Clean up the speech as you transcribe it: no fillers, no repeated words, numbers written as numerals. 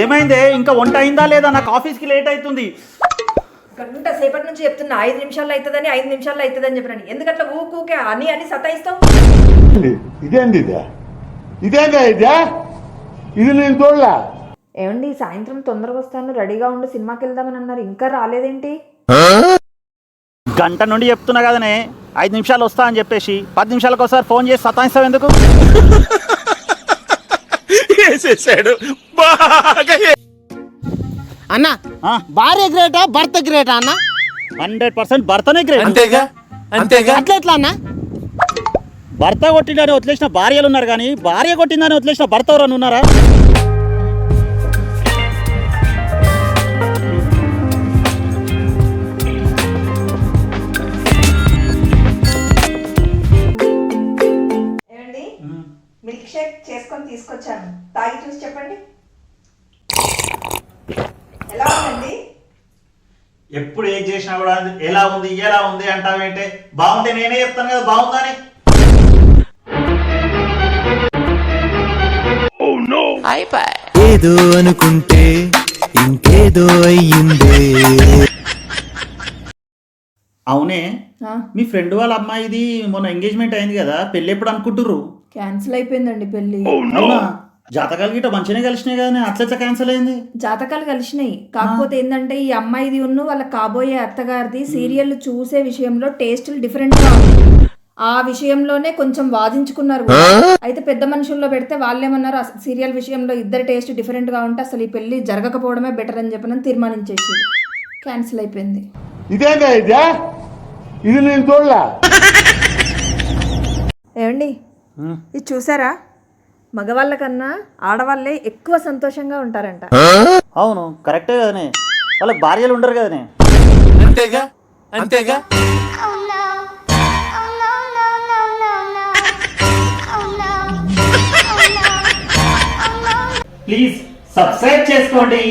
ఏమైందే? ఇంకా వంట అయిందా లేదా? నాకు ఆఫీస్కి లేట్ అవుతుంది. గంట సేపటి నుంచి చెప్తున్నా 5 నిమిషాల్లో అవుతుందని 5 నిమిషాల్లో అవుతుందని చెప్పినాను. ఎందుకట్లా ఊకే అని సతాయిస్తావు? ఇది నేను చూడలా. ఏమండి సాయంత్రం తొందరగా వస్తాను, రెడీగా ఉండి సినిమాకి వెళ్దామని అన్నారు, ఇంకా రాలేదేంటి? గంట నుండి చెప్తున్నా కదనే 5 నిమిషాలు వస్తా అని చెప్పేసి 10 నిమిషాలకు ఒకసారి ఫోన్ చేసి సతాయిస్తావు ఎందుకు? అన్న భార్య గ్రేటా భర్త గ్రేటా అన్న? 100% భర్తనే గ్రేట్. అంతేగా అట్లా ఎట్లా అన్న? భర్త కొట్టిందని వదిలేసిన భార్యలు ఉన్నారు, కానీ భార్య కొట్టిందని వదిలేసిన భర్త ఎవరన్నా ఉన్నారా? ఏమండి మిల్క్ షేక్ చేసుకొని తీసుకొచ్చాను, తాగి చూసి చెప్పండి ఎలా ఉందండి. ఎప్పుడు ఏం చేసినా కూడా ఎలా ఉంది అంటావేంటే? బాగుంటే నేనే చెప్తాను కదా బాగుందని. ఏదో అనుకుంటే ఇంకేదో అయ్యిందే. అవునే, మీ ఫ్రెండ్ వాళ్ళ అమ్మాయిది మొన్న ఎంగేజ్మెంట్ అయింది కదా, పెళ్ళి ఎప్పుడు అనుకుంటుర్రు? క్యాన్సిల్ అయిపోయిందండి పెళ్లి. అవునా? జాతకాలు గిట్ట మంచిగానే కలిసినాయి కానీ అట్లా క్యాన్సిల్ అయింది. జాతకాలు కలిసినాయి, కాకపోతే ఏంటంటే ఈ అమ్మాయిది వాళ్ళ కాబోయే అత్తగారిది సీరియల్ చూసే విషయంలో టేస్టులు డిఫరెంట్ గా ఉన్నాయి. ఆ విషయంలోనే కొంచెం వాదించుకున్నారు. అయితే పెద్ద మనుషుల్లో పెడితే వాళ్ళేమన్నారు, సీరియల్ విషయంలో ఇద్దరు టేస్ట్ డిఫరెంట్ గా ఉంటే అసలు ఈ పెళ్లి జరగకపోవడమే బెటర్ అని చెప్పని తీర్మానించేసి క్యాన్సిల్ అయిపోయింది. ఇది నేను చూడలా. ఏమండి ఇది చూసారా? మగవాళ్ళ కన్నా ఆడవాళ్ళే ఎక్కువ సంతోషంగా ఉంటారంట. అవును కరెక్టే కదనే, వాళ్ళకి భార్యలు ఉండరు కదనే. అంతేగా ప్లీజ్ సబ్స్క్రైబ్ చేసుకోండి.